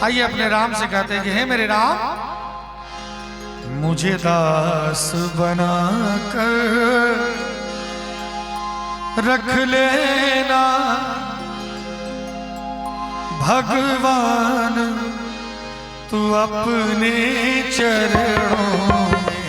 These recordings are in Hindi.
आइए अपने राम से कहते हैं कि हे मेरे राम, मुझे दास बना कर रख लेना भगवान, तू अपने चरणों में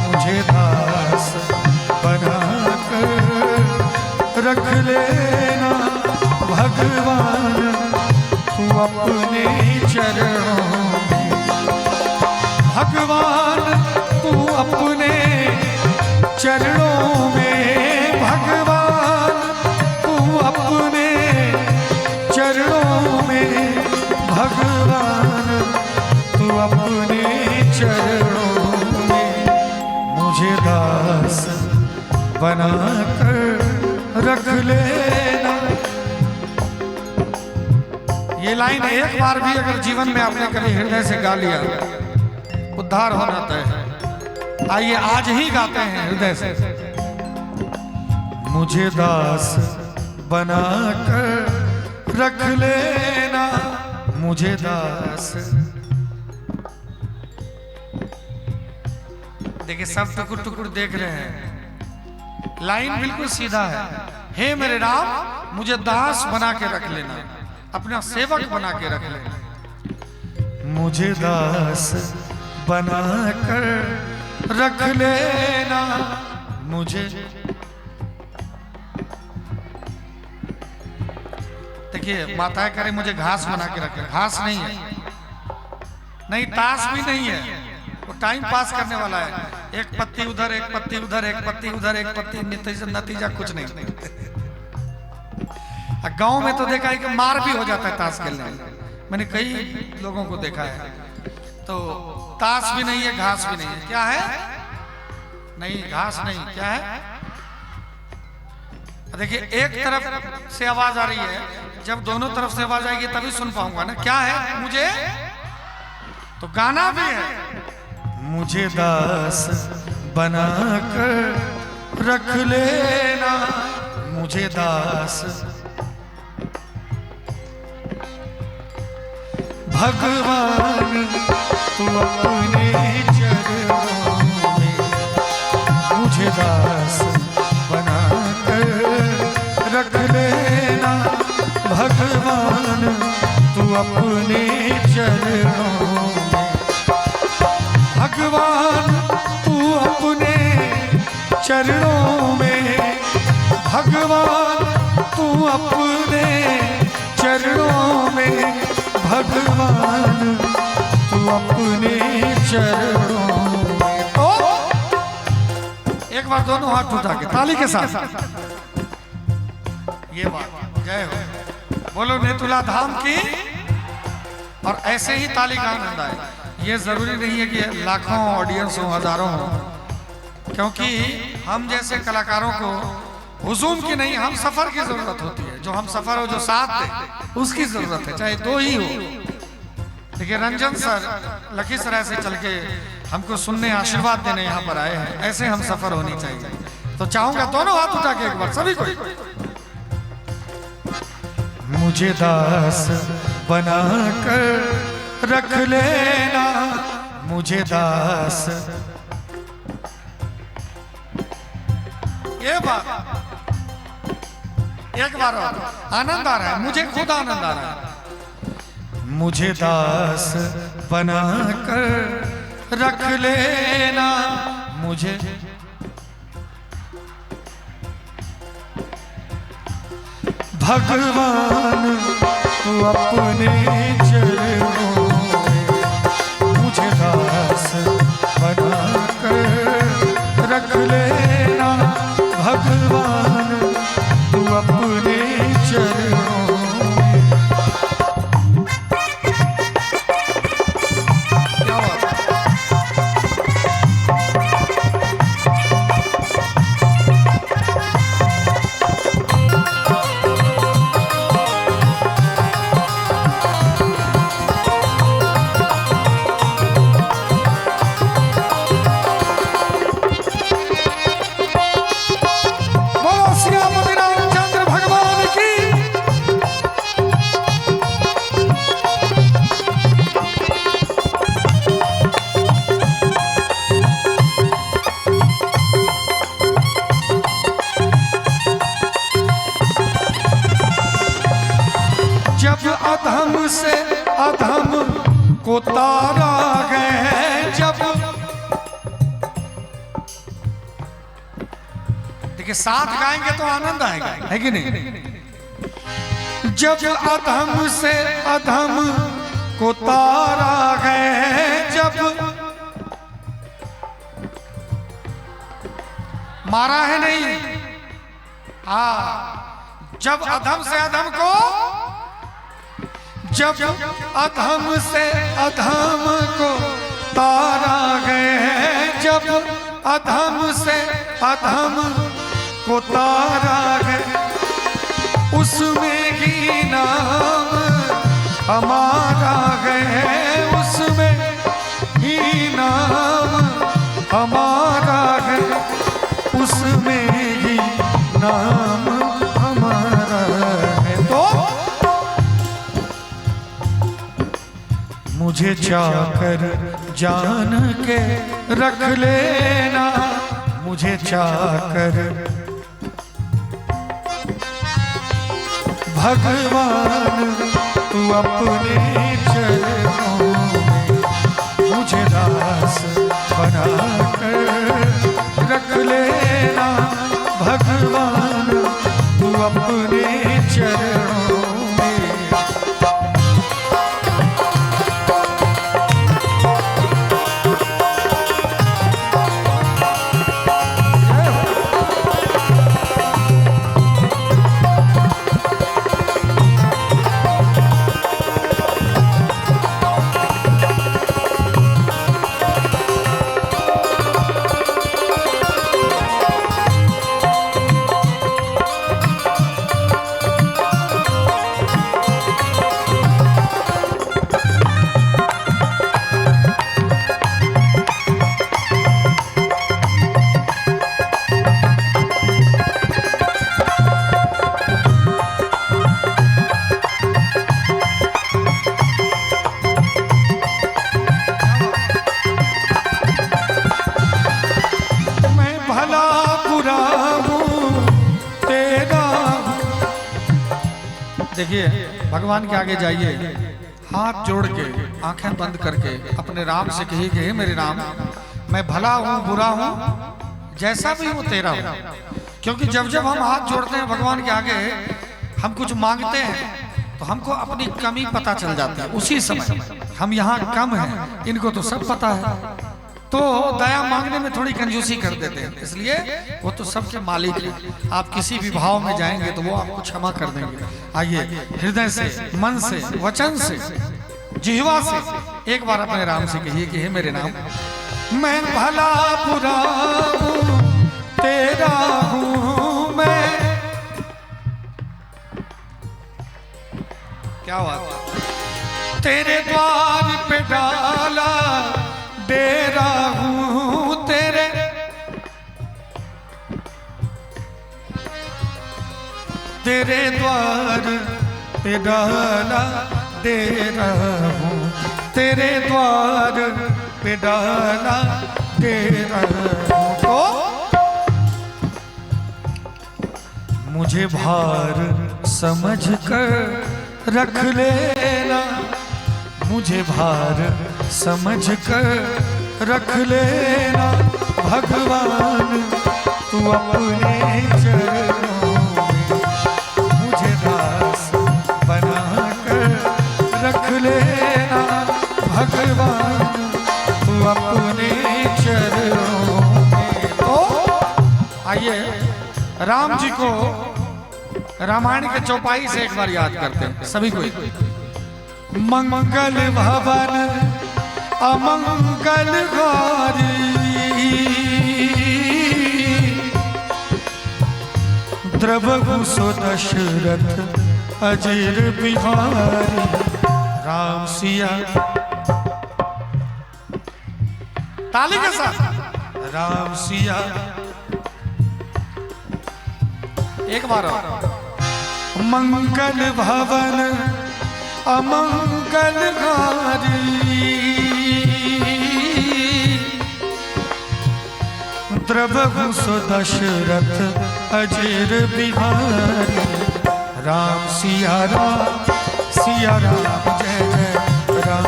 मुझे दास बना कर रख लेना भगवान, तू अपने चरणों में भगवान, तू अपने चरणों में भगवान, तू अपने चरणों में भगवान, तू अपने चरणों में मुझे दास बना कर रख लेना। ये लाइन एक बार भी अगर जीवन में आपने कभी हृदय से गा लिया, उद्धार होना तय है। आइए आज ही गाते हैं हृदय से। मुझे दास बना कर रख लेना, मुझे दास। देखिए सब टुकुर टुकुर देख रहे हैं, लाइन बिल्कुल सीधा है। हे मेरे राम, मुझे दास बना के रख लेना, अपना सेवक बना के रख लेना। मुझे दास बना कर रख लेना, मुझे। देखिए माताएं करें मुझे घास बना के रख ले, घास नहीं है, नहीं ताश भी नहीं है, वो टाइम पास करने वाला है। एक पत्ती उधर, एक पत्ती उधर, एक पत्ती उधर, एक पत्ती, नतीजा कुछ नहीं। गांव में तो देखा है कि मार भी हो जाता है ताश खेलने में, मैंने कई लोगों को देखा है। तो ताश भी नहीं है, घास भी नहीं है, क्या है? नहीं घास नहीं, क्या है? देखिए एक तरफ से आवाज आ रही है, जब दोनों तरफ से आवाज आएगी तभी सुन पाऊंगा ना। क्या है? मुझे तो गाना भी है। मुझे दास बना कर रख लेना, मुझे दास भगवान, तू अपने चरणों में मुझे दास बना कर रख लेना भगवान, तू अपने चरणों में भगवान, तू अपने चरणों में भगवान, तू अपने चरणों में भगवान, तू अपने चरणों में। तो एक बार दोनों हाथ उठा के ताली के साथ ये बात, जय हो, बोलो नेतुला धाम की। और ऐसे ही ताली का आनंद आए। ये जरूरी नहीं है कि लाखों ऑडियंस हो, हजारों हो, क्योंकि हम जैसे कलाकारों को हुजूम की नहीं, हम सफर की जरूरत होती है। जो हम सफर हो, जो साथ दे, उसकी जरूरत है, चाहे दो ही हो। देखिए रंजन सर लखीसराय से चल के हमको सुनने, आशीर्वाद देने यहाँ पर आए हैं। ऐसे हम सफर होनी चाहिए। तो चाहूंगा दोनों हाथ उठा के एक बार सभी को। मुझे दास बना कर रख लेना, मुझे दास। ये बात एक बार और आनंद आ रहा है, मुझे खुद आनंद आ रहा है। मुझे दास बना कर रख लेना, मुझे भगवान, तू अपने चरणों में मुझे दास बना कर रख लेना भगवान, तू अपने चरणों में। क्या बात है? अधम से अधम को तारा गए जब, देखिए साथ गाएंगे तो आनंद आएगा, है कि नहीं? जब अधम से अधम को तारा गए जब, मारा है नहीं, जब अधम से अधम को, जब अधम से अधम को तारा गए जब, अधम से अधम को तारा गए, उसमें ही नाम हमारा गए, उसमें ही नाम हमारा गए, उसमें ही नाम हमारा है। तो मुझे चाकर जान के रख लेना, मुझे चाकर भगवान तू अपने चरणों में मुझे दास बना कर रख लेना, भगवान तू अपने चरणों में। देखिए भगवान के आगे जाइए, हाथ जोड़ के आंखें बंद करके अपने राम से कहिए कि हे मेरे राम, मैं भला हूँ बुरा हूँ जैसा भी हूँ तेरा हूँ। क्योंकि जब जब हम हाथ जोड़ते हैं भगवान के आगे, हम कुछ मांगते हैं तो हमको अपनी कमी पता चल जाती है उसी समय, हम यहाँ कम हैं, इनको तो सब पता है, तो दया मांगने में थोड़ी कंजूसी कर देते हैं। इसलिए वो तो सबके मालिक है, आप किसी भी भाव में जाएंगे तो वो आपको क्षमा कर देंगे। आइए हृदय से, मन से, वचन से, जिह्वा से एक बार अपने राम से कहिए कि हे मेरे राम, मैं भला बुरा हूँ तेरा हूँ मैं। क्या बात, तेरे द्वार पे डाला डेरा हूँ तेरे, तेरे द्वार पे डाला डेरा हूँ, तेरे द्वार पे डाला डेरा हूँ। तो मुझे भार समझ कर रख लेना, मुझे भार समझ कर रख लेना, भगवान तू अपने चरणों में मुझे दास बना कर रख लेना, भगवान तू अपने चरणों में। तो आइए राम जी को रामायण के चौपाई से एक बार याद करते हैं सभी को। मंगल भवन अमंगल हारी, द्रवहु सो दशरथ अजीर बिहारी। राम सिया ताली के साथ, राम सिया एक बार और। मंगल भवन अमंगल हारी, द्रवहु सो दशरथ अजीर बिहारी। राम सिया राम सिया राम जय जय राम,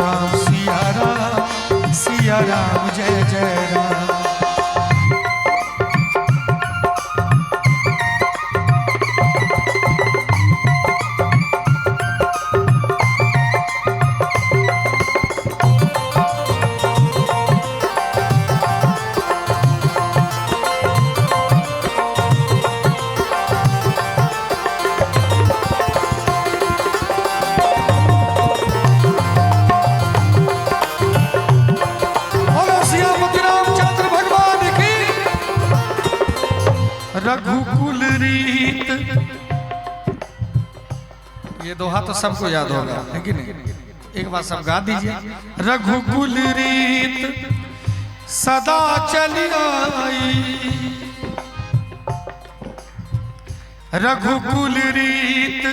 राम सिया राम जय जय राम। रघुकुल रीत, ये दोहा तो सबको याद होगा है कि नहीं? एक बार सब गा दीजिए। रघुकुल रीत सदा चली आई, रघुकुल रीत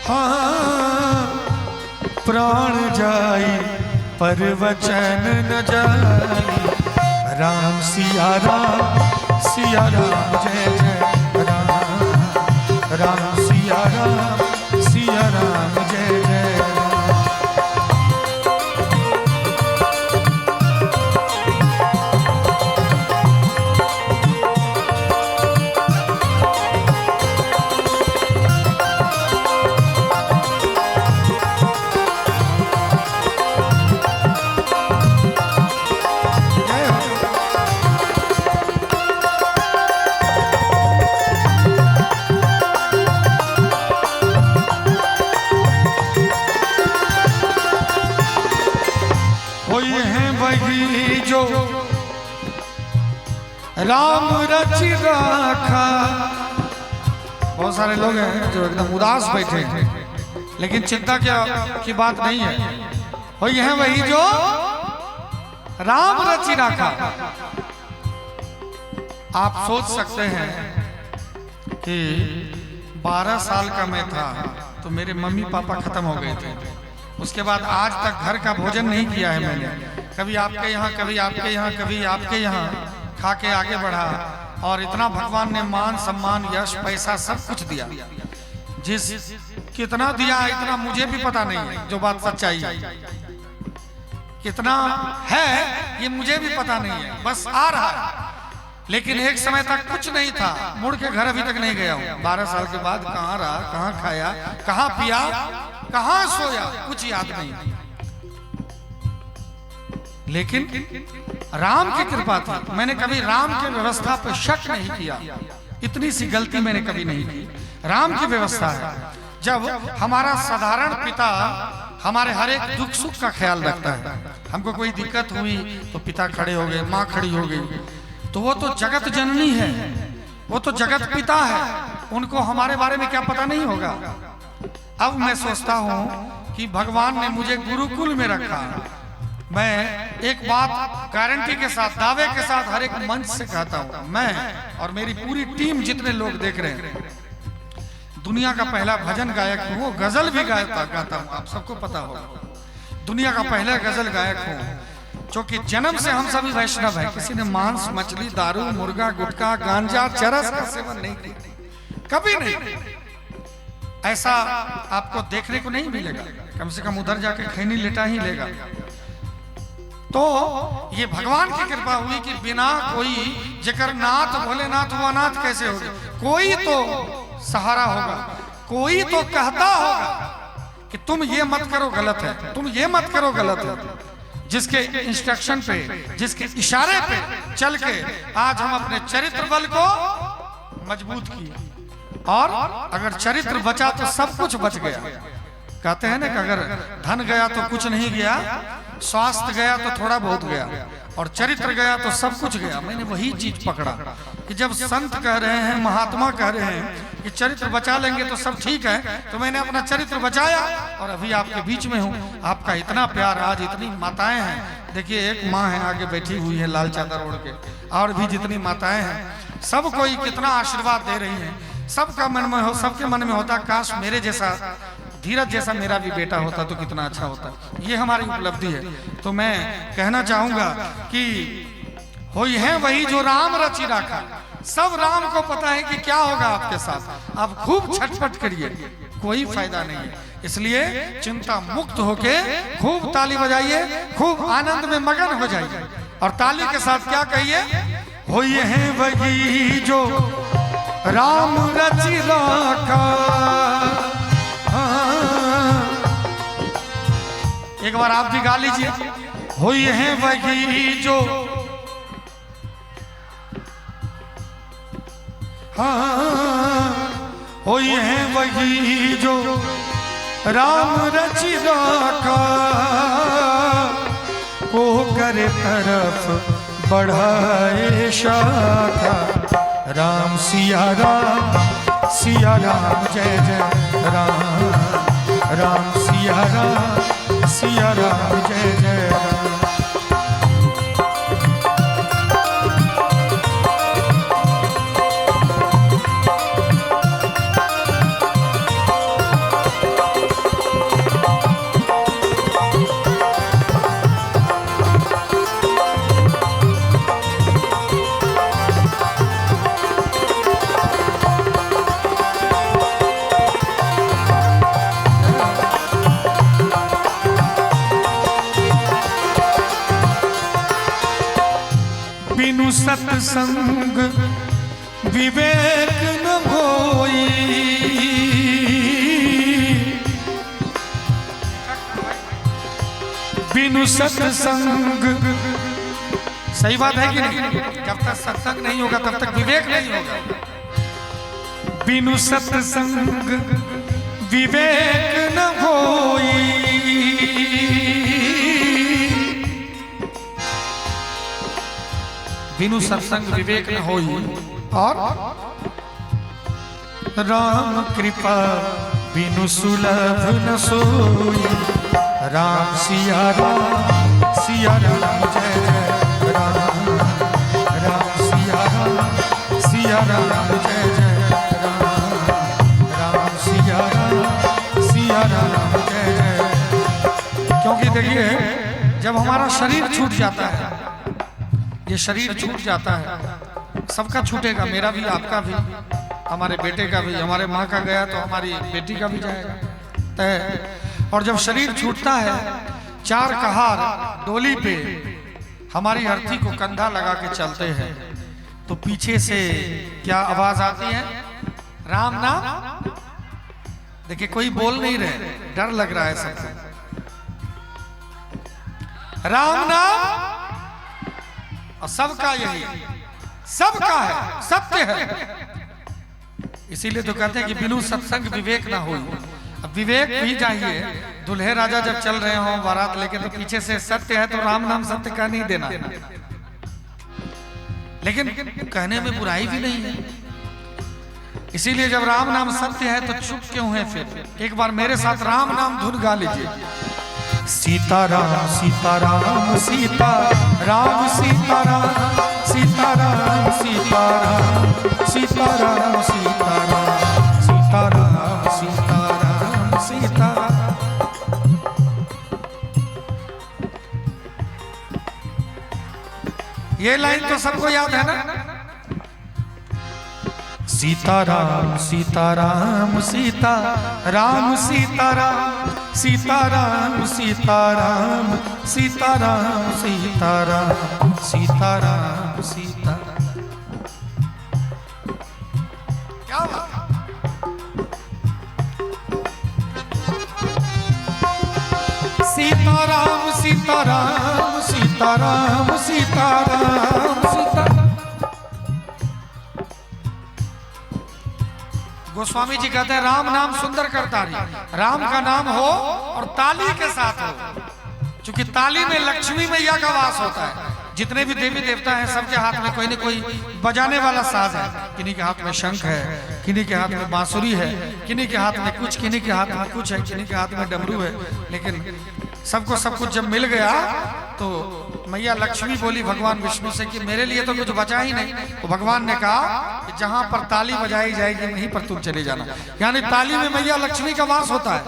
हाँ प्राण जाई पर वचन न जाई, राम सिया राम जय जय राम, राम सिया राम जय जय राम। जो राम रचि राखा, बहुत सारे लोग हैं जो एकदम उदास बैठे हैं, लेकिन चिंता की बात नहीं है। वही है वही जो राम रचि राखा। आप सोच सकते हैं कि 12 साल का मैं था तो मेरे मम्मी पापा खत्म हो गए थे। उसके बाद आज तक घर का भोजन नहीं किया है मैंने, कभी आपके यहाँ, कभी आपके यहाँ, कभी आपके यहाँ खा के आगे बढ़ा। और इतना भगवान ने मान सम्मान यश पैसा सब कुछ दिया, जिस कितना दिया इतना मुझे भी पता नहीं है, जो बात सच्चाई है। कितना है ये मुझे भी पता नहीं है, बस आ रहा है। लेकिन एक समय तक कुछ नहीं था, मुड़ के घर अभी तक नहीं गया हूँ। 12 साल के बाद कहाँ रहा, कहाँ खाया, कहाँ पिया, कहाँ सोया, कुछ याद नहीं। लेकिन राम की कृपा थी, मैंने कभी राम की व्यवस्था पर शक नहीं किया। इतनी सी गलती मैंने कभी नहीं की। राम की व्यवस्था है, जब हमारा साधारण पिता हमारे हर एक दुख सुख का ख्याल रखता है। हमको कोई दिक्कत हुई तो पिता खड़े हो गए, माँ खड़ी हो गई, तो वो तो जगत जननी है, वो तो जगत पिता है, उनको हमारे बारे में क्या पता नहीं होगा। अब मैं सोचता हूँ कि भगवान ने मुझे गुरुकुल में रखा। मैं एक बात गारंटी के साथ, दावे के साथ हर एक मंच से कहता हूँ, मैं और मेरी पूरी टीम, जितने लोग देख रहे हैं, दुनिया का पहला भजन गायक हूँ, गजल भी गाता हूँ, आप सबको पता होगा। दुनिया का पहला गजल गायक हूँ, जो कि जन्म से हम सभी वैष्णव हैं। किसी ने मांस, मछली, दारू, मुर्गा, गुटखा, गांजा, चरस का सेवन नहीं किया, कभी नहीं। ऐसा आपको देखने को नहीं मिलेगा, कम से कम उधर जाके खैनी लेटा ही लेगा। तो ये भगवान की कृपा हुई कि बिना कोई जिक्र नाथ भोलेनाथ वो अनाथ कैसे होगा, कोई तो सहारा होगा, कोई तो कहता होगा कि तुम ये मत करो गलत है, तुम ये मत करो गलत है। जिसके इंस्ट्रक्शन पे, जिसके इशारे पे चल के आज हम अपने चरित्र बल को मजबूत किए। और अगर चरित्र बचा तो सब कुछ बच गया। कहते हैं ना कि अगर धन गया तो कुछ नहीं गया, स्वास्थ्य गया तो थोड़ा बहुत गया, और चरित्र गया तो सब कुछ गया। मैंने वही चीज पकड़ा कि जब संत कह रहे हैं, महात्मा कह रहे हैं कि चरित्र बचा लेंगे तो सब ठीक है, तो मैंने अपना चरित्र बचाया और अभी आपके बीच में हूँ। आपका इतना प्यार, आज इतनी माताएं हैं, देखिए एक माँ है आगे बैठी हुई है लाल चादर ओढ़ के, और भी जितनी माताएं हैं, सब कोई कितना आशीर्वाद दे रही है। सबका मन में हो, सबके मन में होता काश मेरे जैसा, धीरज जैसा मेरा भी बेटा होता तो कितना अच्छा होता। ये हमारी उपलब्धि है। तो मैं कहना चाहूंगा कि होई है वही जो राम रचि राखा। सब राम को पता है कि क्या होगा आपके साथ। आप खूब छटपट करिए, कोई फायदा नहीं है। इसलिए चिंता मुक्त होके खूब ताली बजाइए, खूब आनंद में मगन हो जाइए। और ताली के साथ क्या कहिए, होई है वही जो राम रचि राखा। एक बार आप भी गा लीजिए, होई है वही जो होई है वही जो राम रचि राखा। को करे तरफ बढ़ाए शाखा। राम सिया राम जय जय राम। राम सिया राम जय जय राम। बिनु सत्संग विवेक न होई। बिनु सत्संग, सही बात है कि नहीं? जब तक सत्संग नहीं होगा तब तक विवेक नहीं होगा। बिनु सत्संग विवेक न होई। बिनु सत्संग विवेक न होई। और राम कृपा बिनु सुलभ न सोई। राम सिया राम जय जय राम। राम सिया राम जय जय राम। राम सिया राम जय जय। क्योंकि देखिए, जब हमारा शरीर छूट जाता है, ये शरीर छूट जाता है, सबका छूटेगा, मेरा भी, आपका भी, हमारे बेटे का भी। हमारे माँ का गया तो हमारी बेटी का भी जाएगा तय। और जब शरीर छूटता है, चार कहार डोली पे हमारी अर्थी को कंधा लगा के चलते हैं, तो पीछे से क्या आवाज आती है? राम नाम। देखिए कोई बोल नहीं रहे, डर लग रहा है सबको। राम नाम, और सबका यही, सबका है, सत्य है। इसीलिए तो कहते हैं कि बिनु सत्संग विवेक ना हो। अब विवेक भी चाहिए। दुल्हे राजा जब चल रहे हो बारात लेके, तो पीछे से सत्य है तो राम नाम सत्य का नहीं देना, लेकिन कहने में बुराई भी नहीं है। इसीलिए जब राम नाम सत्य है तो चुप क्यों है? फिर एक बार मेरे साथ राम नाम धुन गा लीजिए। सीताराम सीताराम सीताराम सीताराम सीताराम सीताराम सीताराम सीताराम सीताराम सीताराम सीताराम। ये लाइन तो सबको याद है ना? सीताराम सीताराम सीताराम सीताराम सीताराम सीताराम सीताराम सीताराम सीताराम सीताराम। क्या बात? सीताराम सीताराम सीताराम सीताराम सीताराम। गोस्वामी जी कहते हैं राम नाम सुंदर करतारी। राम का नाम हो और ताली के साथ हो, क्योंकि ताली में लक्ष्मी मैया का वास होता है। जितने भी देवी देवता हैं सबके हाथ में कोई न कोई बजाने वाला साज है। किन्हीं के हाथ में शंख है, किन्हीं के हाथ में बांसुरी है, किन्हीं के हाथ में कुछ, किन्हीं के हाथ में कुछ है, किन्हीं के हाथ में डमरू है। लेकिन सबको सब कुछ जब मिल गया तो मैया लक्ष्मी बोली भगवान विष्णु से कि मेरे लिए तो कुछ बचा ही नहीं। तो भगवान ने कहा कि जहां पर ताली बजाई जाएगी वहीं पर तुम चले जाना। यानी ताली में मैया लक्ष्मी का वास होता है।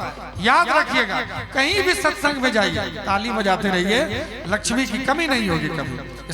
याद रखिएगा, कहीं भी सत्संग में जाइए ताली बजाते रहिए, लक्ष्मी की कमी नहीं होगी कभी।